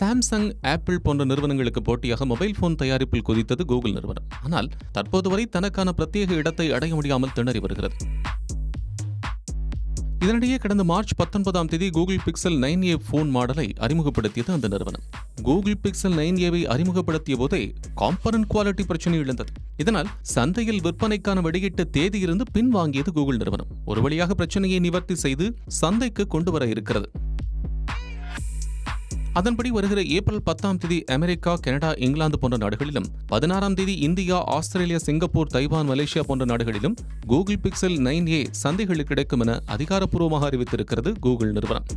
Samsung, apple போன்ற நிறுவனங்களுக்கு போட்டியாக மொபைல் போன் தயாரிப்பில் குதித்தது கூகுள் நிறுவனம். ஆனால் தற்போது வரை தனக்கான பிரத்யேக இடத்தை அடைய முடியாமல் திணறி வருகிறது. இதனிடையே கடந்த மார்ச் 19ஆம் தேதி கூகுள் பிக்சல் 9a போன் மாடலை அறிமுகப்படுத்தியது அந்த நிறுவனம். கூகுள் பிக்சல் 9aவை அறிமுகப்படுத்திய போதே காம்பனன்ட் குவாலிட்டி பிரச்சனை எழுந்தது. இதனால் சந்தையில் விற்பனைக்கான வெளியிட்ட தேதியிலிருந்து பின்வாங்கியது கூகுள் நிறுவனம். ஒரு வழியாக பிரச்சனையை நிவர்த்தி செய்து சந்தைக்கு கொண்டு வர இருக்கிறது. அதன்படி வருகிற ஏப்ரல் 10ஆம் தேதி அமெரிக்கா, கனடா, இங்கிலாந்து போன்ற நாடுகளிலும், 16ஆம் தேதி India, Australia, Singapore, Taiwan, Malaysia போன்ற நாடுகளிலும் கூகுள் பிக்சல் 9a சந்தைகளுக்கு கிடைக்கும் என அதிகாரப்பூர்வமாக அறிவித்திருக்கிறது கூகுள் நிறுவனம்.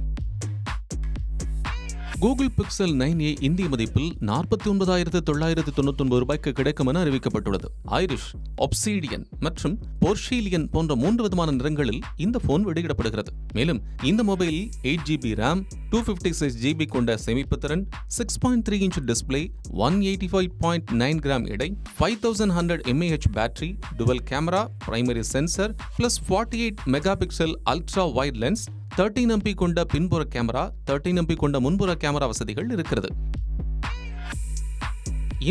கூகுள் பிக்சல் 9a இந்திய மதிப்பில் 49,999 ரூபாய்க்கு கிடைக்கும் என அறிவிக்கப்பட்டுள்ளது. ஐரிஷ், ஒப்சீடியன் மற்றும் போர்ஷீலியன் போன்ற 3 விதமான நிறங்களில் இந்த போன் வெளியிடப்படுகிறது. மேலும் இந்த மொபைலில் 8GB RAM, 256 GB கொண்ட சேமிப்பு திறன், 6.3 இன்ச் டிஸ்பிளே, 185.9 கிராம் எடை, 5100 mAh battery, twelve camera, primary sensor plus 48 mega pixel ultra wide lens, 13 MP கொண்ட பின்புற கேமரா, 13 MP கொண்ட முன்புற கேமரா வசதிகள் இருக்கிறது.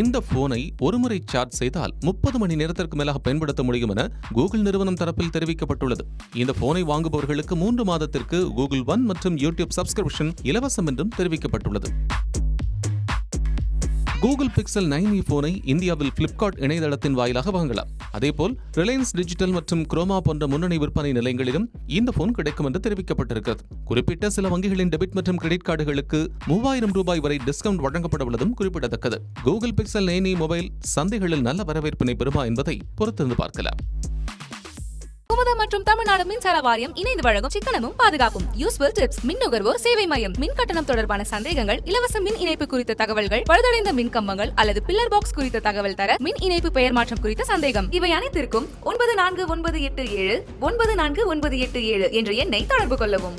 இந்த போனை ஒருமுறை சார்ஜ் செய்தால் 30 மணி நேரத்திற்கு மேலாக பயன்படுத்த முடியும் என கூகுள் நிறுவனம் தரப்பில் தெரிவிக்கப்பட்டுள்ளது. இந்த போனை வாங்குபவர்களுக்கு 3 மாதத்திற்கு கூகுள் ஒன் மற்றும் யூடியூப் சப்ஸ்கிரிப்ஷன் இலவசம் என்றும் தெரிவிக்கப்பட்டுள்ளது. கூகுள் பிக்சல் 9a போனை இந்தியாவில் பிளிப்கார்ட் இணையதளத்தின் வாயிலாக வாங்கலாம். அதேபோல் ரிலையன்ஸ் டிஜிட்டல் மற்றும் குரோமா போன்ற முன்னணி விற்பனை நிலையங்களிலும் இந்த போன் கிடைக்கும் என்று தெரிவிக்கப்பட்டிருக்கிறது. குறிப்பிட்ட சில வங்கிகளின் டெபிட் மற்றும் கிரெடிட் கார்டுகளுக்கு 3000 ரூபாய் வரை டிஸ்கவுண்ட் வழங்கப்பட உள்ளதும் குறிப்பிடத்தக்கது. கூகுள் பிக்சல் 9a மொபைல் சந்தைகளில் நல்ல வரவேற்பினை பெறுமா என்பதை பொறுத்திருந்து பார்க்கலாம். குமுதா மற்றும் தமிழ்நாடு மின்சார வாரியம் இணைந்து வழங்கும் சிக்கனமும் பாதுகாப்பும் யூஸ்ஃபுல் டிப்ஸ். மின் நுகர்வோர் சேவை மையம். மின் கட்டணம் தொடர்பான சந்தேகங்கள், இலவச மின் இணைப்பு குறித்த தகவல்கள், பழுதடைந்த மின் கம்பங்கள் அல்லது பில்லர் பாக்ஸ் குறித்த தகவல் தர, மின் இணைப்பு பெயர் மாற்றம் குறித்த சந்தேகம், இவை அனைத்திற்கும் 9497 என்ற எண்ணை தொடர்பு கொள்ளவும்.